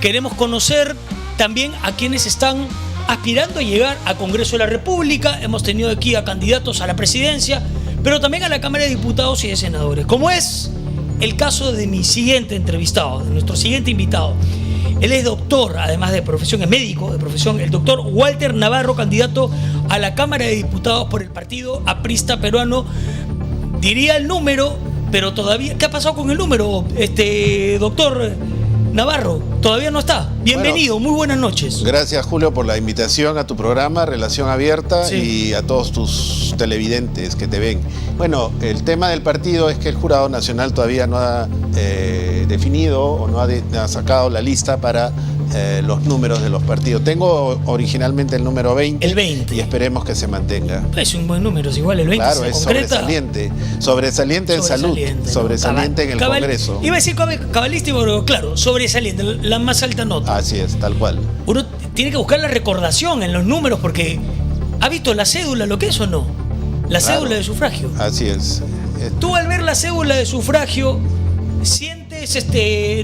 Queremos conocer también a quienes están aspirando a llegar al Congreso de la República. Hemos tenido aquí a candidatos a la presidencia, pero también a la Cámara de Diputados y de Senadores, como es el caso de mi siguiente entrevistado, de nuestro siguiente invitado. Él es doctor, además de profesión, es médico de profesión, el doctor Walter Navarro, candidato a la Cámara de Diputados por el Partido Aprista Peruano. Diría el número, pero todavía... ¿Qué ha pasado con el número, doctor Navarro? Todavía no está. Bienvenido, bueno, muy buenas noches. Gracias, Julio, por la invitación a tu programa Relación Abierta, sí, y a todos tus televidentes que te ven. Bueno, el tema del partido es que el Jurado Nacional todavía no ha definido o no ha sacado la lista para los números de los partidos. Tengo originalmente el número 20. El 20. Y esperemos que se mantenga. Es un buen número, es igual el 20. Claro, es sobresaliente. Sobresaliente en salud, sobresaliente en el Congreso. Iba a decir cabalístico, pero claro, sobresaliente, la más alta nota. Así es, tal cual. Uno tiene que buscar la recordación en los números porque ¿ha visto la cédula lo que es o no? La cédula de sufragio. Así es. Tú al ver la cédula de sufragio sientes,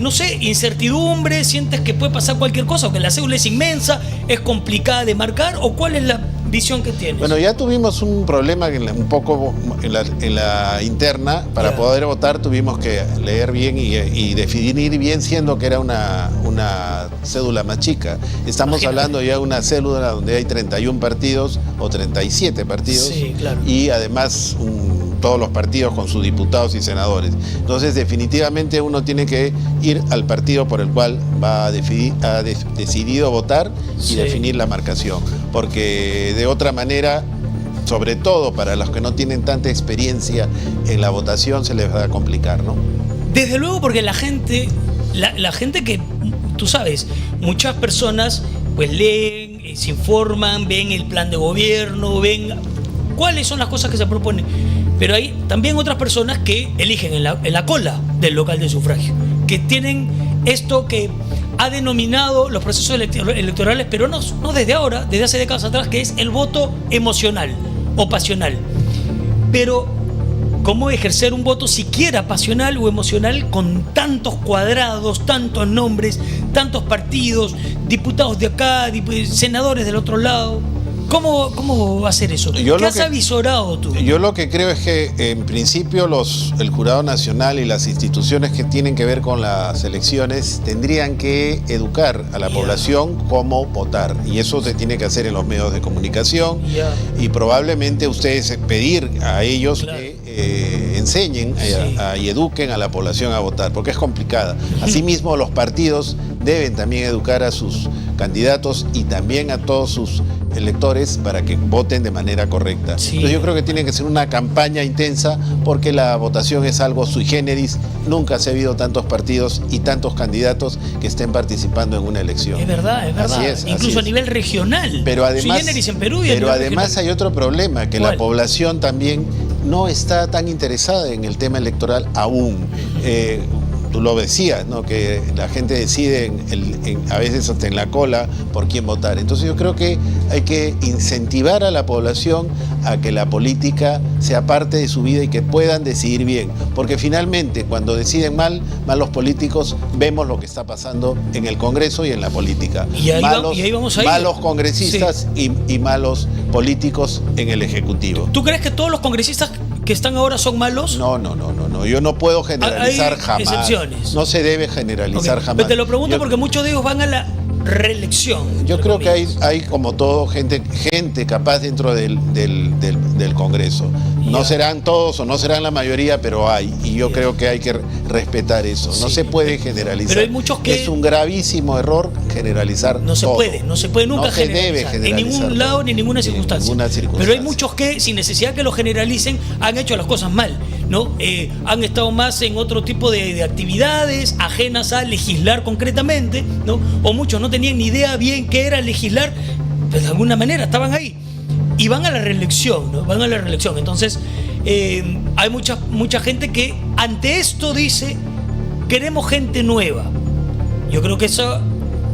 no sé, incertidumbre, sientes que puede pasar cualquier cosa, o que la cédula es inmensa, es complicada de marcar, o cuál es la visión que tienes. Bueno, ya tuvimos un problema un poco en la interna. Para poder votar tuvimos que leer bien y definir bien, siendo que era una cédula más chica. Estamos hablando ya de una cédula donde hay 31 partidos o 37 partidos. Sí, claro. Y además todos los partidos con sus diputados y senadores. Entonces, definitivamente uno tiene que ir al partido por el cual ha decidido votar y definir la marcación. Porque de otra manera, sobre todo para los que no tienen tanta experiencia en la votación, se les va a complicar, ¿no? Desde luego, porque la gente que, tú sabes, muchas personas pues leen, se informan, ven el plan de gobierno, ven cuáles son las cosas que se proponen. Pero hay también otras personas que eligen en la cola del local de sufragio, que tienen esto que ha denominado los procesos electorales, pero no desde ahora, desde hace décadas atrás, que es el voto emocional o pasional. Pero ¿cómo ejercer un voto siquiera pasional o emocional con tantos cuadrados, tantos nombres, tantos partidos, diputados de acá, senadores del otro lado? ¿Cómo va a ser eso? ¿Qué has avisorado tú? Yo lo que creo es que en principio el Jurado Nacional y las instituciones que tienen que ver con las elecciones tendrían que educar a la población cómo votar, y eso se tiene que hacer en los medios de comunicación y probablemente ustedes pedir a ellos que enseñen y eduquen a la población a votar, porque es complicada. Asimismo, los partidos deben también educar a sus candidatos y también a todos sus electores para que voten de manera correcta. Entonces yo creo que tiene que ser una campaña intensa, porque la votación es algo sui generis. Nunca se ha habido tantos partidos y tantos candidatos que estén participando en una elección. Es verdad, es verdad. Incluso a nivel regional. Pero además, sui generis en Perú y hay otro problema, que la población también no está tan interesada en el tema electoral aún. Tú lo decías, ¿no? Que la gente decide a veces hasta en la cola por quién votar. Entonces yo creo que hay que incentivar a la población a que la política sea parte de su vida y que puedan decidir bien. Porque finalmente, cuando deciden mal los políticos, vemos lo que está pasando en el Congreso y en la política. Y ahí vamos a ir. Malos congresistas y malos políticos en el Ejecutivo. ¿Tú crees que todos los congresistas que están ahora son malos? No. Yo no puedo generalizar hay jamás. Excepciones. No se debe generalizar jamás. Pero te lo pregunto porque muchos de ellos van a la reelección. Yo creo que hay como todo gente capaz dentro del Congreso. No serán todos o no serán la mayoría, pero hay. Y yo creo que hay que respetar eso. No se puede generalizar. Pero hay muchos que... Es un gravísimo error generalizar no se todo. No se puede nunca generalizar. Debe generalizar. En ningún lado ni en ninguna circunstancia. Pero hay muchos que, sin necesidad que lo generalicen, han hecho las cosas mal, ¿no? Han estado más en otro tipo de actividades ajenas a legislar concretamente, ¿no? O muchos no tenían ni idea bien qué era legislar, pero de alguna manera estaban ahí y van a la reelección, ¿no? Van a la reelección. Entonces hay mucha gente que ante esto dice: queremos gente nueva. Yo creo que eso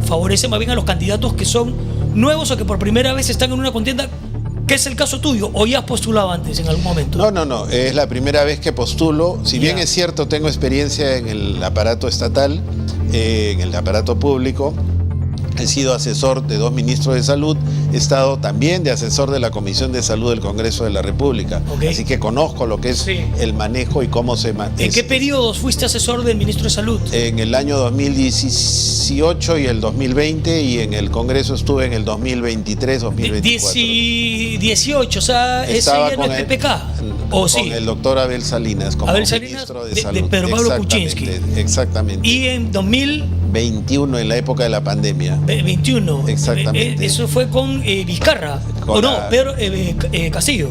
favorece más bien a los candidatos que son nuevos o que por primera vez están en una contienda ¿Qué es el caso tuyo? ¿O ya has postulado antes en algún momento? No. Es la primera vez que postulo. Si bien es cierto, tengo experiencia en el aparato estatal, en el aparato público. He sido asesor de 2 ministros de salud, he estado también de asesor de la Comisión de Salud del Congreso de la República. Así que conozco lo que es el manejo y cómo se maneja. ¿En qué periodos fuiste asesor del ministro de Salud? En el año 2018 y el 2020, y en el Congreso estuve en el 2023, 2024. 18, o sea, ese ya no es PPK. ¿O sí? Con el doctor Abel Salinas, como ministro de Salud. De Pedro Pablo Kuczynski. Exactamente. Y en 2021, en la época de la pandemia. 21. Exactamente. Eso fue con Vizcarra. ¿O no? Pedro Castillo.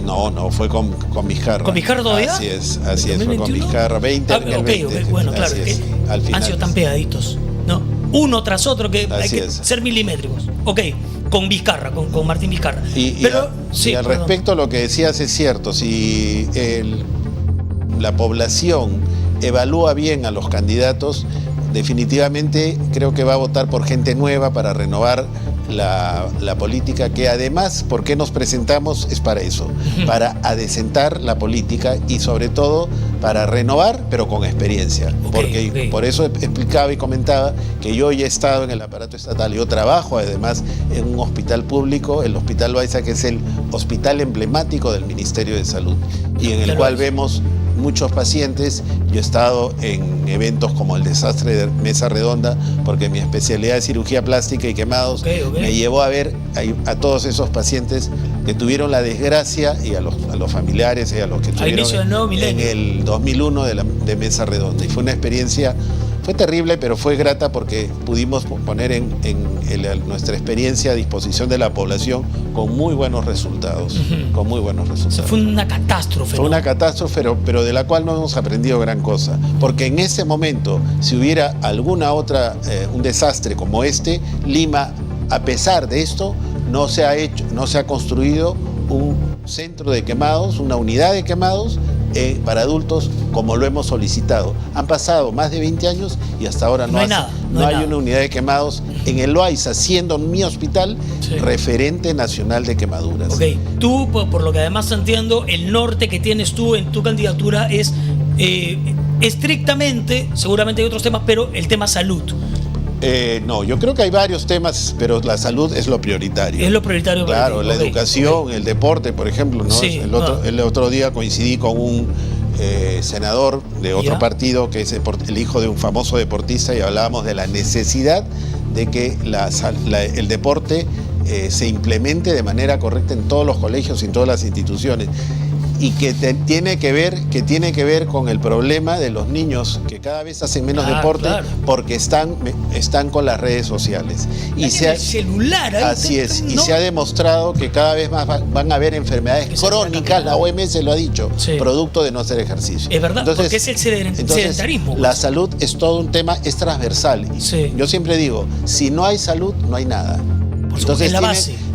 No, fue con Vizcarra. ¿Con Vizcarra todavía? Así es, fue con Vizcarra. 20 en el 20. Bueno, claro. Al final. Han sido tan pegaditos, ¿no? Uno tras otro, que hay que ser milimétricos. Ok, con Vizcarra, con Martín Vizcarra. Y al respecto, lo que decías es cierto. Si la población evalúa bien a los candidatos, definitivamente creo que va a votar por gente nueva para renovar la política, que además, ¿por qué nos presentamos? Es para eso, para adecentar la política y sobre todo para renovar, pero con experiencia. Por eso explicaba y comentaba que yo ya he estado en el aparato estatal. Yo trabajo además en un hospital público, el Hospital Loaiza, que es el hospital emblemático del Ministerio de Salud, y en el cual vemos muchos pacientes. Yo he estado en eventos como el desastre de Mesa Redonda, porque mi especialidad es cirugía plástica y quemados. Me llevó a ver a todos esos pacientes que tuvieron la desgracia, y a los familiares y a los que tuvieron en el 2001 de Mesa Redonda. Y fue una experiencia, fue terrible, pero fue grata, porque pudimos poner nuestra experiencia a disposición de la población con muy buenos resultados. Con muy buenos resultados. O sea, fue una catástrofe. Fue una catástrofe, pero de la cual no hemos aprendido gran cosa. Porque en ese momento, si hubiera alguna otra, un desastre como este, Lima, a pesar de esto, no se ha construido un centro de quemados, una unidad de quemados para adultos, como lo hemos solicitado. Han pasado más de 20 años y hasta ahora no hay una unidad de quemados en el Loaiza, siendo mi hospital referente nacional de quemaduras. Ok, tú, por lo que además entiendo, el norte que tienes tú en tu candidatura es estrictamente, seguramente hay otros temas, pero el tema salud. No, yo creo que hay varios temas, pero la salud es lo prioritario. Es lo prioritario. Claro, la educación, el deporte, por ejemplo, ¿no? El otro día coincidí con un senador de otro partido, que es el hijo de un famoso deportista, y hablábamos de la necesidad de que el deporte se implemente de manera correcta en todos los colegios y en todas las instituciones. Y que tiene que ver con el problema de los niños que cada vez hacen menos deporte, porque están con las redes sociales. Y el celular, así es, ¿no? Y se ha demostrado que cada vez más van a haber enfermedades crónicas, la OMS lo ha dicho, producto de no hacer ejercicio. Es verdad, porque es el sedentarismo. La salud es todo un tema, es transversal. Yo siempre digo, si no hay salud, no hay nada. Entonces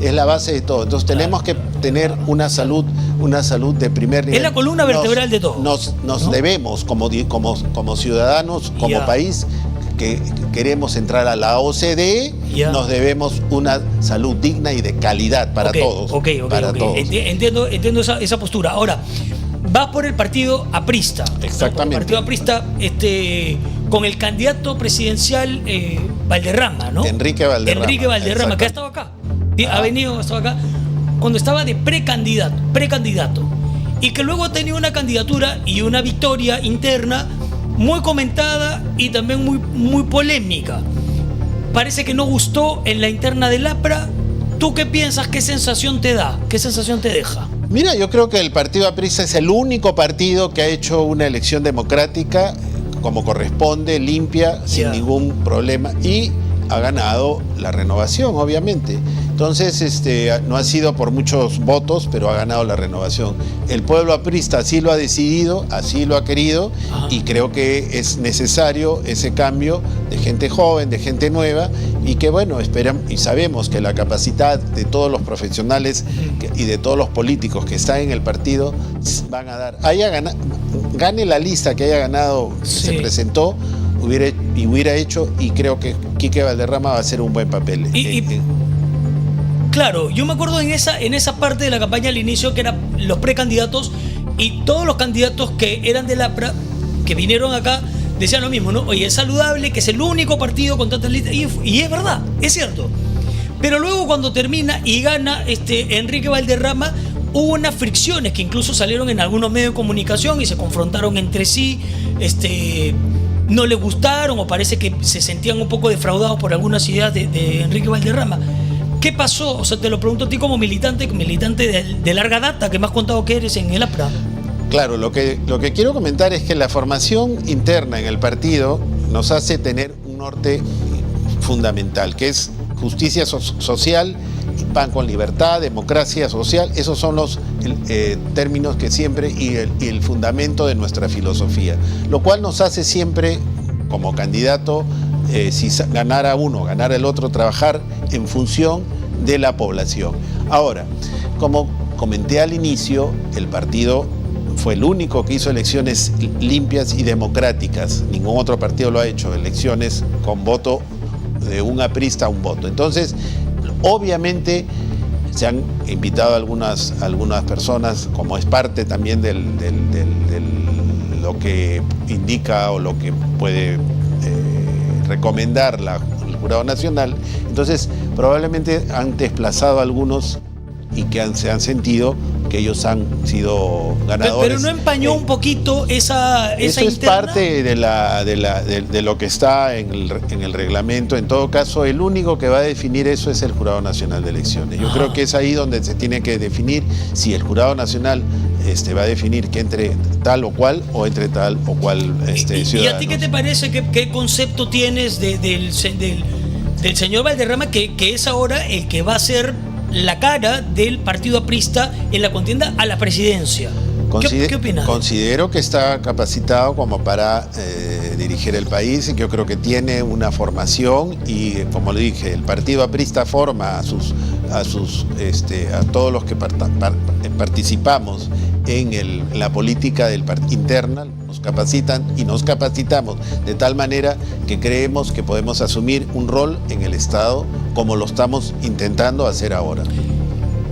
es la base de todo. Entonces tenemos que tener una salud de primer nivel. Es la columna vertebral de todo. Nos debemos, como ciudadanos, como país que queremos entrar a la OCDE, nos debemos una salud digna y de calidad para todos. Para todos. Entiendo esa postura. Ahora, vas por el partido aprista. Exactamente. El partido aprista, con el candidato presidencial Valderrama, ¿no? Enrique Valderrama, que ha estado acá. Ha estado acá cuando estaba de precandidato. Y que luego ha tenido una candidatura y una victoria interna muy comentada y también muy polémica. Parece que no gustó en la interna del APRA. ¿Tú qué piensas? ¿Qué sensación te da? ¿Qué sensación te deja? Mira, yo creo que el partido aprista es el único partido que ha hecho una elección democrática como corresponde, limpia, sin ningún problema, y ha ganado la renovación, obviamente. Entonces, no ha sido por muchos votos, pero ha ganado la renovación. El pueblo aprista así lo ha decidido, así lo ha querido, y creo que es necesario ese cambio de gente joven, de gente nueva, y que bueno, esperamos y sabemos que la capacidad de todos los profesionales y de todos los políticos que están en el partido van a dar. Gane la lista que haya ganado, se presentó, hubiera hecho, y creo que Quique Valderrama va a hacer un buen papel. Claro, yo me acuerdo en esa parte de la campaña al inicio que eran los precandidatos y todos los candidatos que eran del APRA, que vinieron acá, decían lo mismo, ¿no? Oye, es saludable, que es el único partido con tantas listas, y es verdad, es cierto. Pero luego cuando termina y gana Enrique Valderrama, hubo unas fricciones que incluso salieron en algunos medios de comunicación y se confrontaron entre sí, no le gustaron o parece que se sentían un poco defraudados por algunas ideas de Enrique Valderrama. ¿Qué pasó? O sea, te lo pregunto a ti como militante de larga data, que me has contado que eres en el APRA. Claro, lo que quiero comentar es que la formación interna en el partido nos hace tener un norte fundamental, que es justicia social, pan con libertad, democracia social. Esos son los términos que siempre y el fundamento de nuestra filosofía, lo cual nos hace siempre, como candidato, si ganara uno, ganara el otro, trabajar en función de la población. Ahora, como comenté al inicio, el partido fue el único que hizo elecciones limpias y democráticas. Ningún otro partido lo ha hecho, elecciones con voto de un aprista a un voto. Entonces, obviamente se han invitado algunas personas, como es parte también de lo que indica o lo que puede recomendar el Jurado Nacional. Entonces, probablemente han desplazado a algunos y que se han sentido que ellos han sido ganadores. Pero no empañó un poquito esa eso interna. Es parte de lo que está en el reglamento. En todo caso, el único que va a definir eso es el Jurado Nacional de Elecciones. Yo creo que es ahí donde se tiene que definir si el Jurado Nacional va a definir que entre tal o cual o entre tal o cual ciudadano. ¿Y a ti qué te parece? ¿Qué concepto tienes del señor Valderrama, que es ahora el que va a ser la cara del partido aprista en la contienda a la presidencia? ¿Qué opinas? Considero que está capacitado como para dirigir el país y que yo creo que tiene una formación y, como le dije, el partido aprista forma a todos los que participamos en la política interna, nos capacitan y nos capacitamos de tal manera que creemos que podemos asumir un rol en el Estado como lo estamos intentando hacer ahora.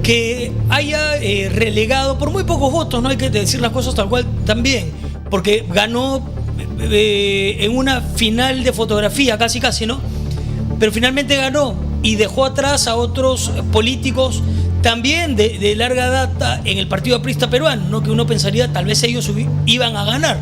Que haya relegado por muy pocos votos, no hay que decir las cosas tal cual también, porque ganó en una final de fotografía casi, ¿no? Pero finalmente ganó y dejó atrás a otros políticos también de larga data en el partido aprista peruano, ¿no? Que uno pensaría tal vez ellos iban a ganar.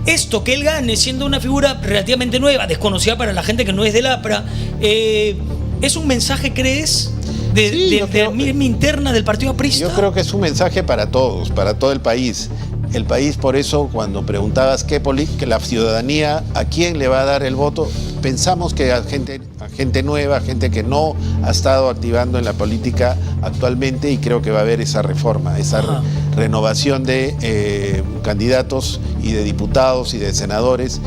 Esto, que él gane siendo una figura relativamente nueva, desconocida para la gente que no es del APRA, ¿es un mensaje, crees, de la misma interna del partido aprista? Yo creo que es un mensaje para todos, para todo el país. El país, por eso, cuando preguntabas que la ciudadanía, ¿a quién le va a dar el voto? Pensamos que a gente nueva, gente que no ha estado activando en la política actualmente, y creo que va a haber esa reforma, esa renovación de candidatos y de diputados y de senadores,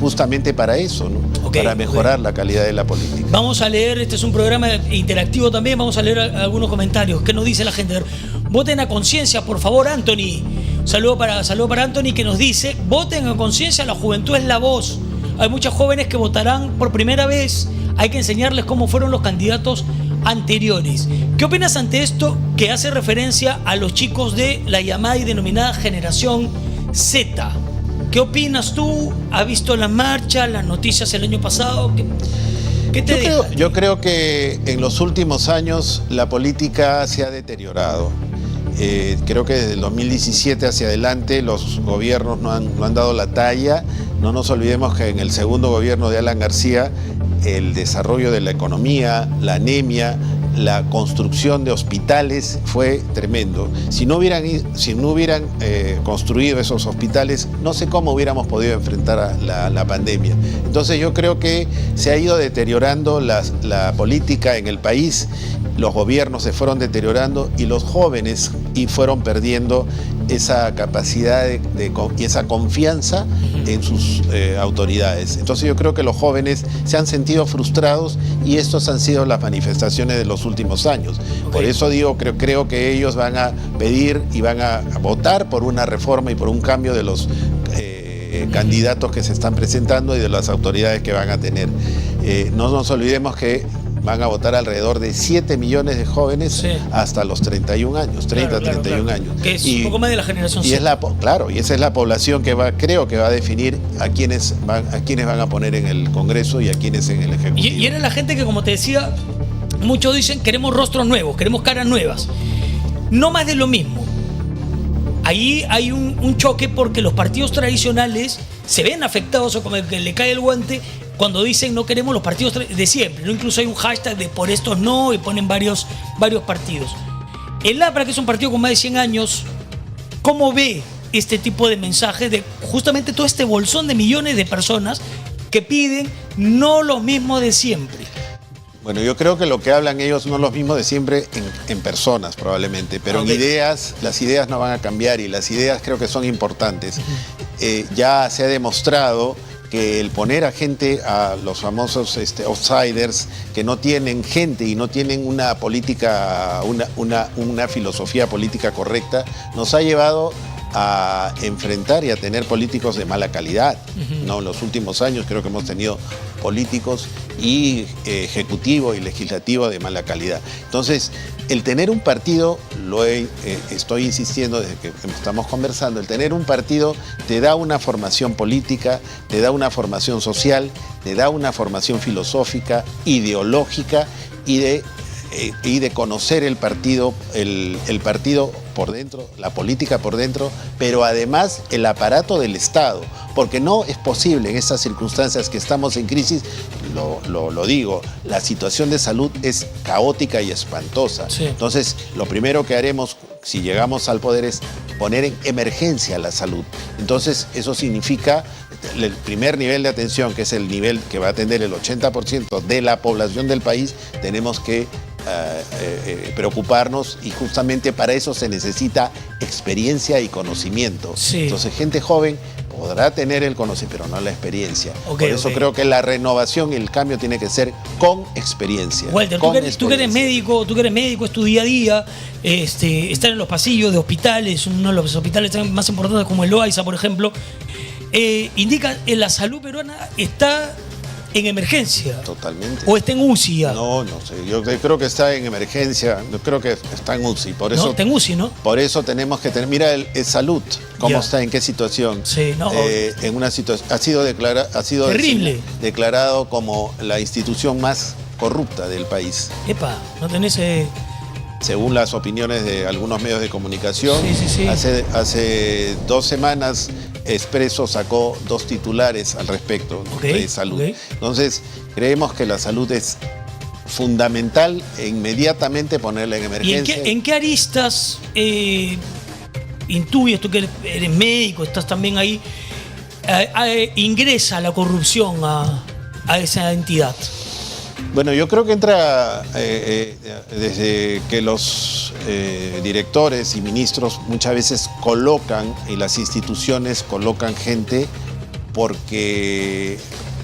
justamente para eso, ¿no? Para mejorar la calidad de la política. Vamos a leer, este es un programa interactivo también, vamos a leer algunos comentarios. ¿Qué nos dice la gente? Voten a conciencia, por favor, Anthony. Saludo para Anthony, que nos dice: voten a conciencia, la juventud es la voz. Hay muchos jóvenes que votarán por primera vez. Hay que enseñarles cómo fueron los candidatos anteriores. ¿Qué opinas ante esto, que hace referencia a los chicos de la llamada y denominada generación Z? ¿Qué opinas tú? ¿Has visto la marcha, las noticias el año pasado? ¿Qué te deja? Yo creo que en los últimos años la política se ha deteriorado. Creo que desde el 2017 hacia adelante los gobiernos no han dado la talla. No nos olvidemos que en el segundo gobierno de Alan García, el desarrollo de la economía, la anemia, la construcción de hospitales fue tremendo. Si no hubieran construido esos hospitales, no sé cómo hubiéramos podido enfrentar a la pandemia. Entonces yo creo que se ha ido deteriorando la política en el país, los gobiernos se fueron deteriorando y los jóvenes fueron perdiendo esa capacidad y esa confianza en sus autoridades. Entonces yo creo que los jóvenes se han sentido frustrados y estas han sido las manifestaciones de los últimos años. Por eso digo, creo que ellos van a pedir y van a votar por una reforma y por un cambio de los candidatos que se están presentando y de las autoridades que van a tener. No nos olvidemos que van a votar alrededor de 7 millones de jóvenes Sí. hasta los 31 años, 30, Claro, 31 años. Que es un poco más de la generación Y Z. es claro, y esa es la población que creo que va a definir a quienes van a poner en el Congreso y a quienes en el Ejecutivo. Y era la gente que, como te decía, muchos dicen queremos rostros nuevos, queremos caras nuevas. No más de lo mismo. Ahí hay un choque porque los partidos tradicionales se ven afectados o como que le cae el guante cuando dicen no queremos los partidos de siempre, ¿no? Incluso hay un hashtag de por estos no y ponen varios partidos. El APRA, que es un partido con más de 100 años, ¿cómo ve este tipo de mensajes de justamente todo este bolsón de millones de personas que piden no lo mismo de siempre? Bueno, yo creo que lo que hablan ellos no es lo mismo de siempre en personas probablemente, pero Ok. en ideas, las ideas no van a cambiar y las ideas creo que son importantes. Ya se ha demostrado que el poner a gente, a los famosos outsiders, que no tienen gente y no tienen una política, una filosofía política correcta, nos ha llevado a enfrentar y a tener políticos de mala calidad. ¿No? En los últimos años creo que hemos tenido políticos y ejecutivo y legislativo de mala calidad. Entonces, el tener un partido, estoy insistiendo desde que estamos conversando, el tener un partido te da una formación política, te da una formación social, te da una formación filosófica, ideológica y de conocer el partido por dentro, la política por dentro, pero además el aparato del Estado, porque no es posible en estas circunstancias que estamos en crisis, lo digo, la situación de salud es caótica y espantosa. Sí. Entonces, lo primero que haremos si llegamos al poder es poner en emergencia la salud. Entonces, eso significa el primer nivel de atención, que es el nivel que va a atender el 80% de la población del país, tenemos que preocuparnos y justamente para eso se necesita experiencia y conocimiento. Sí. Entonces, gente joven podrá tener el conocimiento, pero no la experiencia. Ok, Por eso ok. creo que la renovación y el cambio tiene que ser con experiencia. Walter, con tú que eres médico, es tu día a día, estar en los pasillos de hospitales, uno de los hospitales más importantes como el Loaiza, por ejemplo, indica que la salud peruana está en emergencia. Totalmente. ¿O está en UCI ya? No sé. Yo creo que está en emergencia. Yo creo que está en UCI. Por eso, No, está en UCI, ¿no? por eso tenemos que tener. Mira el salud, cómo Ya. está, en qué situación. Sí, no. En una situación. Ha sido Terrible. declarado como la institución más corrupta del país, Epa, no tenés... según las opiniones de algunos medios de comunicación. Sí. Hace 2 semanas Expreso sacó 2 titulares al respecto de salud. Ok. Entonces, creemos que la salud es fundamental e inmediatamente ponerla en ¿Y emergencia. en qué aristas intuyes, tú que eres médico, estás también ahí, ingresa la corrupción a esa entidad? Bueno, yo creo que entra desde que los directores y ministros muchas veces colocan, y las instituciones colocan gente porque...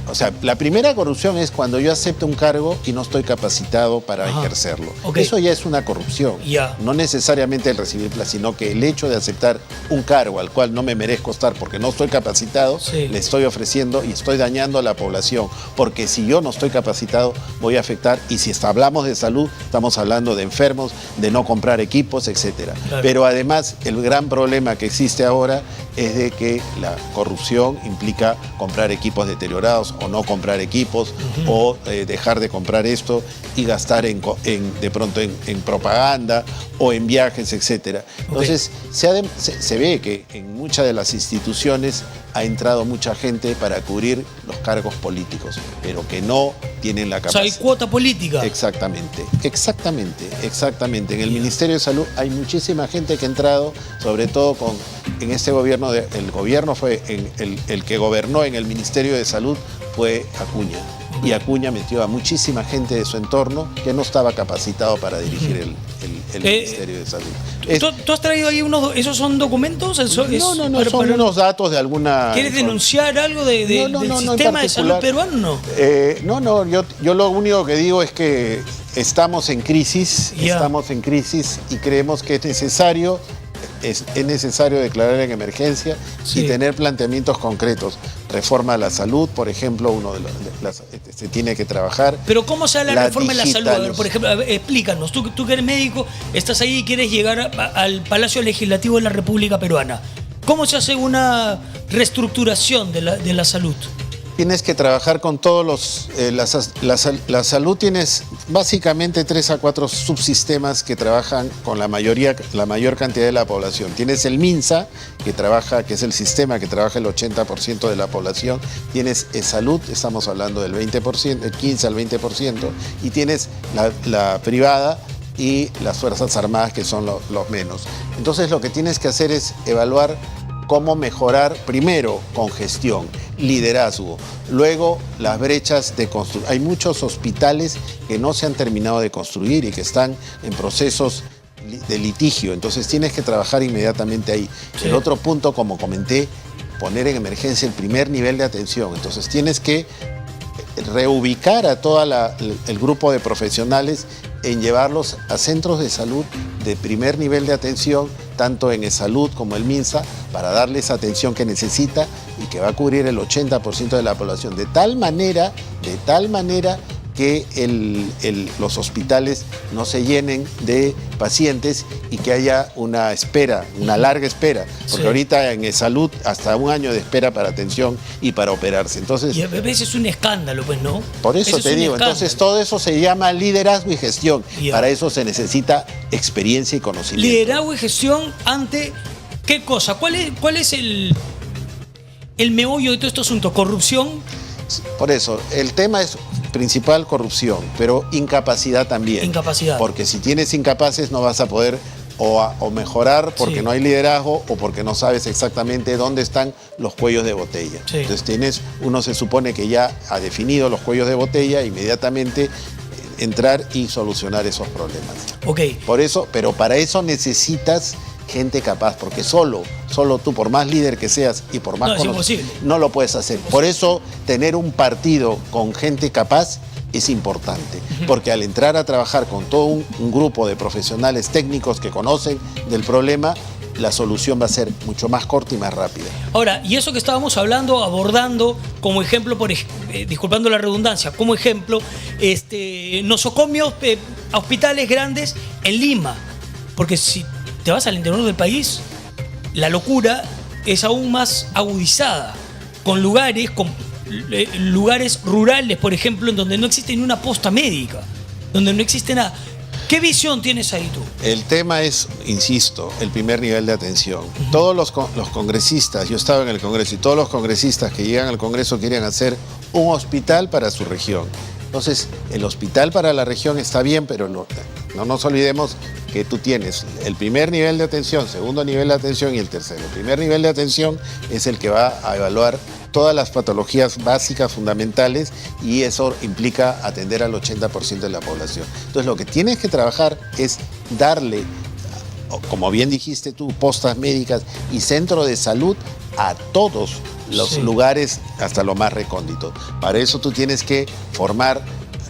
O sea, la primera corrupción es cuando yo acepto un cargo y no estoy capacitado para Ajá. ejercerlo. Ok. Eso ya es una corrupción. Ya. No necesariamente el recibir plaza, sino que el hecho de aceptar un cargo al cual no me merezco estar porque no estoy capacitado, Sí. le estoy ofreciendo y estoy dañando a la población. Porque si yo no estoy capacitado, voy a afectar. Y si hablamos de salud, estamos hablando de enfermos, de no comprar equipos, etc. Claro. Pero además, el gran problema que existe ahora es de que la corrupción implica comprar equipos deteriorados o no comprar equipos, o dejar de comprar esto y gastar de pronto en propaganda o en viajes, etc. Entonces, se ve que en muchas de las instituciones ha entrado mucha gente para cubrir los cargos políticos, pero que no tienen la O sea, capacidad. hay cuota política. Exactamente. En el Ministerio de Salud hay muchísima gente que ha entrado, sobre todo en este gobierno, el gobierno fue el que gobernó en el Ministerio de Salud fue Acuña. Y Acuña metió a muchísima gente de su entorno que no estaba capacitado para dirigir el Ministerio de Salud. ¿Tú has traído ahí esos son documentos? No, son unos datos de alguna... ¿Quieres denunciar algo del sistema de salud peruano? No, yo lo único que digo es que estamos en crisis, y creemos que es necesario declarar en emergencia Sí. y tener planteamientos concretos. reforma a la salud, por ejemplo, se tiene que trabajar. Pero ¿cómo se da la reforma de la salud? A ver, por ejemplo, explícanos, tú que eres médico, estás ahí y quieres llegar al Palacio Legislativo de la República Peruana. ¿Cómo se hace una reestructuración de la salud? Tienes que trabajar con todos los... la salud tienes básicamente 3 a 4 subsistemas que trabajan con la mayor cantidad de la población. Tienes el MINSA, que es el sistema que trabaja el 80% de la población. Tienes salud, estamos hablando del 20%, el 15 al 20%. Y tienes la privada y las Fuerzas Armadas, que son los menos. Entonces lo que tienes que hacer es evaluar cómo mejorar, primero, con gestión, liderazgo, luego las brechas de construcción. Hay muchos hospitales que no se han terminado de construir y que están en procesos de litigio, entonces tienes que trabajar inmediatamente ahí. Sí. El otro punto, como comenté, poner en emergencia el primer nivel de atención, entonces tienes que reubicar a todo el grupo de profesionales en llevarlos a centros de salud de primer nivel de atención, tanto en salud como el MINSA, para darles atención que necesita y que va a cubrir el 80% de la población, de tal manera que los hospitales no se llenen de pacientes y que haya una larga espera, porque sí, ahorita en salud hasta 1 año de espera para atención y para operarse. Entonces, y a veces es un escándalo, pues, ¿no? Por eso te digo, entonces todo eso se llama liderazgo y gestión. Para eso se necesita experiencia y conocimiento. Liderazgo y gestión ante ¿qué cosa? ¿Cuál es el meollo de todo este asunto? ¿Corrupción? Por eso, el tema es principal corrupción, pero incapacidad también. Incapacidad. Porque si tienes incapaces no vas a poder o mejorar porque sí, no hay liderazgo o porque no sabes exactamente dónde están los cuellos de botella. Sí. Entonces uno se supone que ya ha definido los cuellos de botella, inmediatamente entrar y solucionar esos problemas. Ok. Pero para eso necesitas gente capaz, porque solo tú, por más líder que seas y por más conocido, no lo puedes hacer. Por eso tener un partido con gente capaz es importante, porque al entrar a trabajar con todo un grupo de profesionales técnicos que conocen del problema, la solución va a ser mucho más corta y más rápida. Ahora, y eso que estábamos abordando como ejemplo, disculpando la redundancia, como ejemplo, nosocomios a hospitales grandes en Lima, porque si te vas al interior del país, la locura es aún más agudizada, con lugares rurales, por ejemplo, en donde no existe ni una posta médica, donde no existe nada. ¿Qué visión tienes ahí tú? El tema es, insisto, el primer nivel de atención. Todos los congresistas, yo estaba en el Congreso, y todos los congresistas que llegan al Congreso quieren hacer un hospital para su región. Entonces, el hospital para la región está bien, pero no nos olvidemos que tú tienes el primer nivel de atención, segundo nivel de atención y el tercero. El primer nivel de atención es el que va a evaluar todas las patologías básicas, fundamentales, y eso implica atender al 80% de la población. Entonces, lo que tienes que trabajar es darle, como bien dijiste tú, postas médicas y centro de salud a todos los lugares, hasta lo más recóndito. Para eso tú tienes que formar,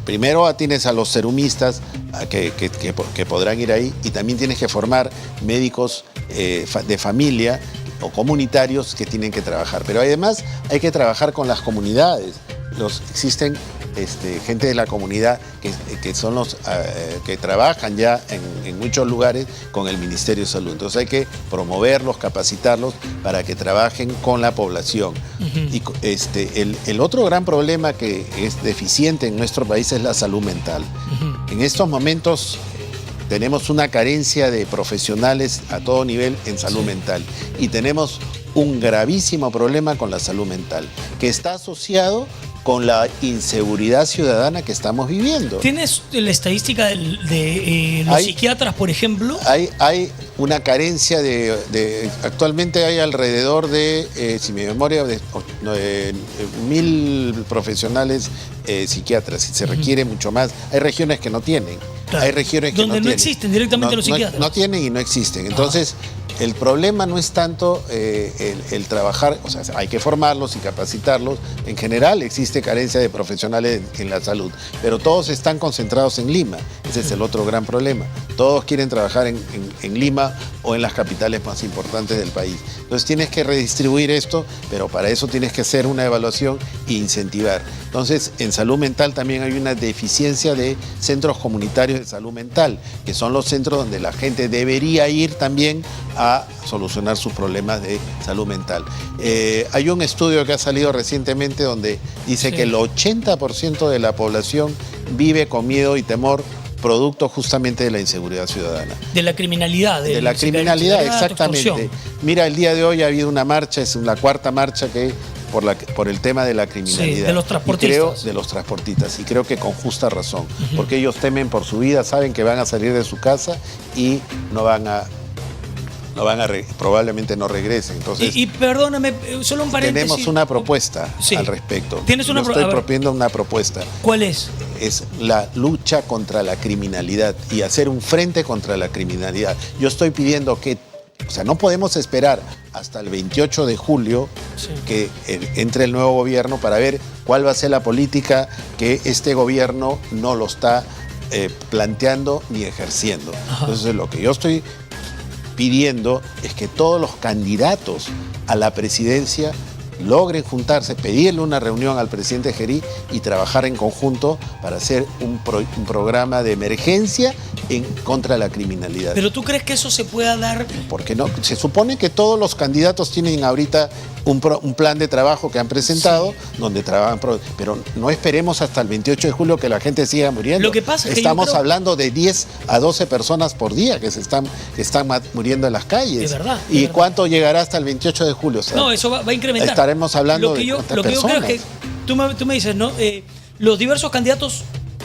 primero tienes a los serumistas que podrán ir ahí, y también tienes que formar médicos de familia o comunitarios que tienen que trabajar. Pero además hay que trabajar con las comunidades. Existen gente de la comunidad que son los que trabajan ya en muchos lugares con el Ministerio de Salud. Entonces hay que promoverlos, capacitarlos para que trabajen con la población. Y el otro gran problema que es deficiente en nuestro país es la salud mental. En estos momentos tenemos una carencia de profesionales a todo nivel en salud mental, y tenemos un gravísimo problema con la salud mental, que está asociado con la inseguridad ciudadana que estamos viviendo. ¿Tienes la estadística de los psiquiatras, por ejemplo? Hay una carencia actualmente hay alrededor de, si mi memoria, de 1.000 profesionales psiquiatras, y se requiere mucho más. Hay regiones que no tienen. Claro. Hay regiones que donde no existen directamente los psiquiatras. No tienen y no existen. Entonces, el problema no es tanto el trabajar, o sea, hay que formarlos y capacitarlos. En general existe carencia de profesionales en la salud, pero todos están concentrados en Lima. Ese es el otro gran problema. Todos quieren trabajar en Lima o en las capitales más importantes del país. Entonces tienes que redistribuir esto, pero para eso tienes que hacer una evaluación e incentivar. Entonces, en salud mental también hay una deficiencia de centros comunitarios de salud mental, que son los centros donde la gente debería ir también a solucionar sus problemas de salud mental. Hay un estudio que ha salido recientemente donde dice que el 80% de la población vive con miedo y temor, producto justamente de la inseguridad ciudadana. De la criminalidad. De la criminalidad, exactamente. Extorsión. Mira, el día de hoy ha habido una marcha, es la cuarta marcha que por el tema de la criminalidad. Sí, de los transportistas. De los transportistas, y creo que con justa razón, porque ellos temen por su vida, saben que van a salir de su casa y probablemente no regresen. Entonces, y perdóname, solo un paréntesis. Tenemos una propuesta al respecto. Estoy proponiendo una propuesta. ¿Cuál es? Es la lucha contra la criminalidad y hacer un frente contra la criminalidad. Yo estoy pidiendo que, o sea, no podemos esperar hasta el 28 de julio que entre el nuevo gobierno para ver cuál va a ser la política que este gobierno no lo está planteando ni ejerciendo. Ajá. Entonces, lo que yo estoy pidiendo es que todos los candidatos a la presidencia logren juntarse, pedirle una reunión al presidente Gerí y trabajar en conjunto para hacer un programa de emergencia contra la criminalidad. ¿Pero tú crees que eso se pueda dar? Porque no, se supone que todos los candidatos tienen ahorita un plan de trabajo que han presentado, donde trabajan, pero no esperemos hasta el 28 de julio que la gente siga muriendo. Lo que pasa es que estamos hablando de 10 a 12 personas por día que están muriendo en las calles. De verdad. ¿Y cuánto llegará hasta el 28 de julio? O sea, no, eso va a incrementar. Estaremos hablando de cuántas personas. Yo creo es que tú me dices, ¿no? Los diversos candidatos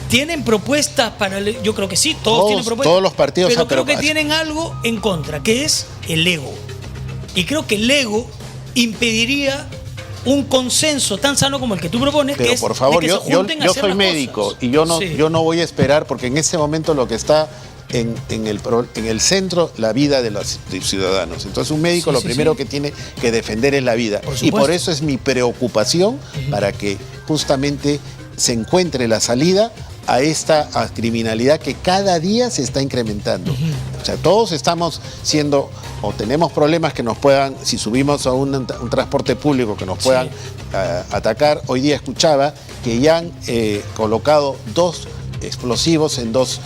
tienen propuestas para... Yo creo que sí, todos tienen propuestas. Todos los partidos... Pero creo que tienen algo en contra, que es el ego. Y creo que el ego impediría un consenso tan sano como el que tú propones. Pero que es por favor, de que yo soy médico y yo no voy a esperar, porque en este momento lo que está en el centro, la vida de los ciudadanos. Entonces un médico lo primero que tiene que defender es la vida. Y por eso es mi preocupación para que justamente se encuentre la salida a esta criminalidad que cada día se está incrementando. O sea, todos estamos siendo, o tenemos problemas que nos puedan, si subimos a un transporte público, que nos puedan atacar. Hoy día escuchaba que ya han colocado 2 explosivos en 2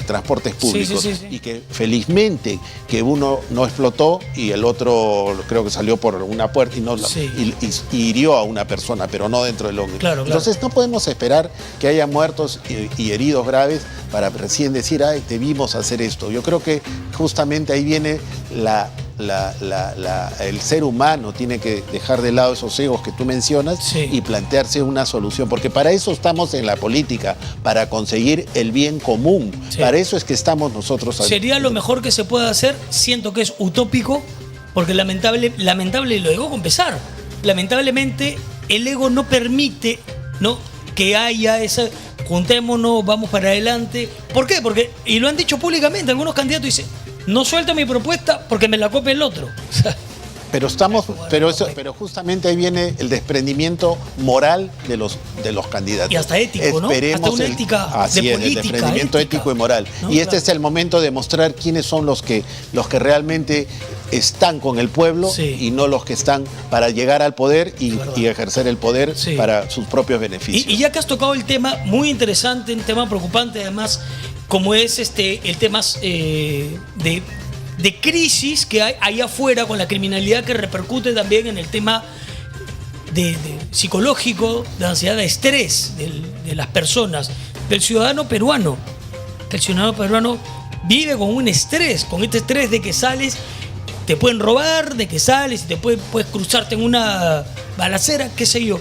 transportes públicos y que felizmente que uno no explotó y el otro creo que salió por una puerta y hirió a una persona, pero no dentro del hogar. Claro. Entonces no podemos esperar que haya muertos y heridos graves para recién decir, ay, debimos hacer esto. Yo creo que justamente ahí viene el ser humano tiene que dejar de lado esos egos que tú mencionas y plantearse una solución, porque para eso estamos en la política, para conseguir el bien común. Para eso es que estamos nosotros. Sería lo mejor que se pueda hacer. Siento que es utópico, porque lamentable lo digo con pesar. Lamentablemente el ego no permite, ¿no?, que haya esa... Juntémonos, vamos para adelante. ¿Por qué? Porque, y lo han dicho públicamente, algunos candidatos dicen, no suelto mi propuesta porque me la copia el otro. Pero justamente ahí viene el desprendimiento moral de los candidatos. Y hasta ético, ¿no? Hasta una ética así de es, política. el desprendimiento ético y moral. ¿No? Y este es el momento de mostrar quiénes son los que realmente están con el pueblo y no los que están para llegar al poder y ejercer el poder para sus propios beneficios. Y ya que has tocado el tema muy interesante, un tema preocupante además, como es el tema de crisis que hay ahí afuera con la criminalidad, que repercute también en el tema de psicológico, de ansiedad, de estrés de las personas, del ciudadano peruano. Que el ciudadano peruano vive con un estrés, con este estrés de que sales, te pueden robar, de que sales y puedes cruzarte en una balacera, qué sé yo.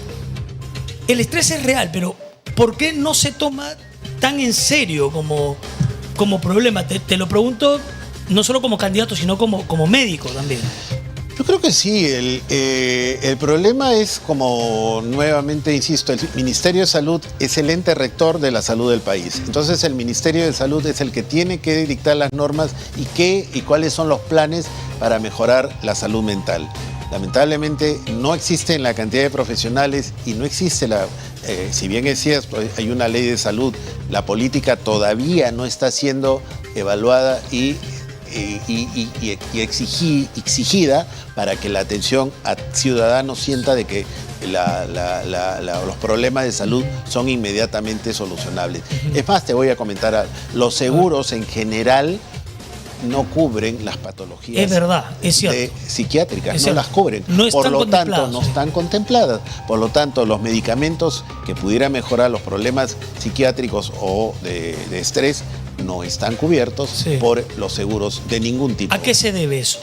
El estrés es real, pero ¿por qué no se toma tan en serio como problema? Te lo pregunto no solo como candidato, sino como médico también. Yo creo que sí. El problema es, como nuevamente insisto, el Ministerio de Salud es el ente rector de la salud del país. Entonces el Ministerio de Salud es el que tiene que dictar las normas y cuáles son los planes para mejorar la salud mental. Lamentablemente no existe en la cantidad de profesionales y no existe si bien es cierto, hay una ley de salud, la política todavía no está siendo evaluada y exigida para que la atención a ciudadanos sienta de que los problemas de salud son inmediatamente solucionables. Es más, te voy a comentar algo. Los seguros en general no cubren las patologías. Es verdad, es cierto. Psiquiátricas, es no las cubren. No están por lo tanto, contempladas, no están contempladas. Por lo tanto, los medicamentos que pudieran mejorar los problemas psiquiátricos o de estrés no están cubiertos por los seguros de ningún tipo. ¿A qué se debe eso?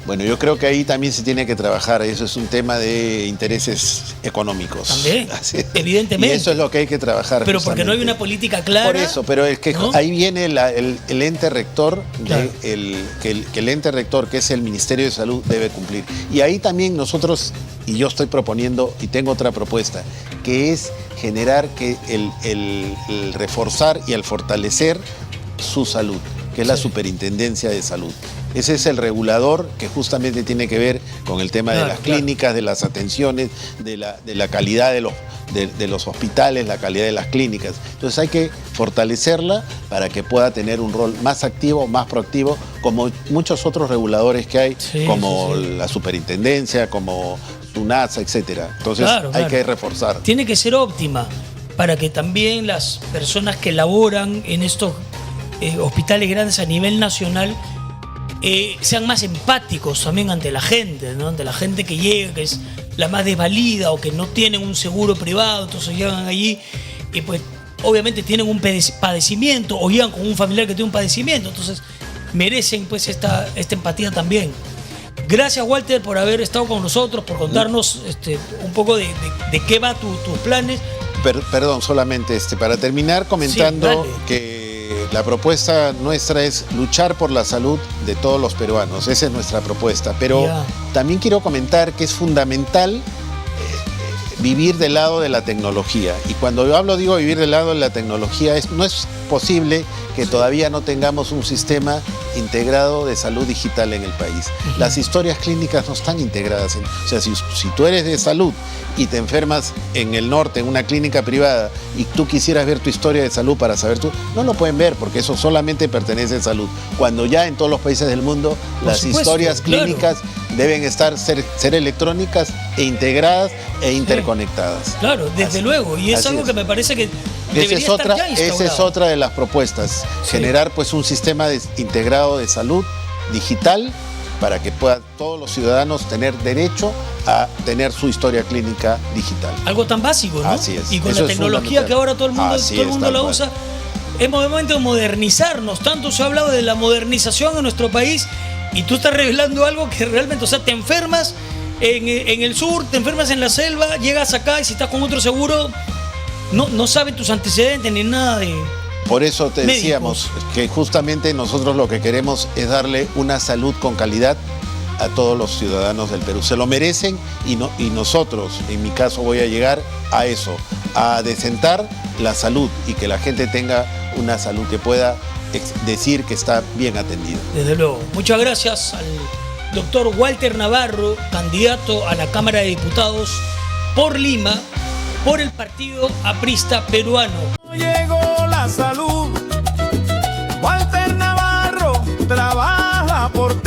Bueno, yo creo que ahí también se tiene que trabajar. Eso es un tema de intereses económicos. También, evidentemente. Y eso es lo que hay que trabajar. Pero porque no hay una política clara. Por eso, pero es que ¿no? Ahí viene el ente rector, Claro. que el ente rector, que es el Ministerio de Salud, debe cumplir. Y ahí también nosotros, y yo estoy proponiendo, y tengo otra propuesta, que es generar que el reforzar y el fortalecer su salud, que es la Superintendencia de Salud. Ese es el regulador que justamente tiene que ver con el tema de las clínicas, de las atenciones, de la calidad de los hospitales, la calidad de las clínicas. Entonces hay que fortalecerla para que pueda tener un rol más activo, más proactivo, como muchos otros reguladores que hay, como la Superintendencia, como SUNASA, etcétera. Entonces hay que reforzar. Tiene que ser óptima para que también las personas que laboran en estos hospitales grandes a nivel nacional sean más empáticos también ante la gente, ¿no? Ante la gente que llega, que es la más desvalida o que no tienen un seguro privado, entonces llegan allí y pues obviamente tienen un padecimiento o llegan con un familiar que tiene un padecimiento, entonces merecen pues esta empatía también. Gracias, Walter, por haber estado con nosotros, por contarnos un poco de qué va tus planes. Perdón, solamente para terminar comentando que la propuesta nuestra es luchar por la salud de todos los peruanos. Esa es nuestra propuesta. Pero también quiero comentar que es fundamental vivir del lado de la tecnología. Y cuando yo digo vivir del lado de la tecnología, no es posible que todavía no tengamos un sistema integrado de salud digital en el país. Las historias clínicas no están integradas. O sea, si tú eres de salud y te enfermas en el norte, en una clínica privada, y tú quisieras ver tu historia de salud para saber no lo pueden ver porque eso solamente pertenece a salud. Cuando ya en todos los países del mundo las historias clínicas deben ser electrónicas e integradas e interconectadas. Claro, desde luego. Y es algo que me parece que esa es otra de las propuestas. Generar pues un sistema integrado de salud digital para que puedan todos los ciudadanos tener derecho a tener su historia clínica digital. Algo tan básico, ¿no? Así es. Y con la tecnología que ahora todo el mundo la usa, es momento de modernizarnos. Tanto se ha hablado de la modernización en nuestro país y tú estás revelando algo que realmente, o sea, te enfermas en el sur, te enfermas en la selva, llegas acá y si estás con otro seguro, no saben tus antecedentes ni nada de... Por eso te decíamos que justamente nosotros lo que queremos es darle una salud con calidad a todos los ciudadanos del Perú. Se lo merecen y nosotros, en mi caso, voy a llegar a eso, a decentar la salud y que la gente tenga una salud que pueda decir que está bien atendida. Desde luego. Muchas gracias al doctor Walter Navarro, candidato a la Cámara de Diputados por Lima, por el Partido Aprista Peruano. Llegó la salud, Walter Navarro trabaja por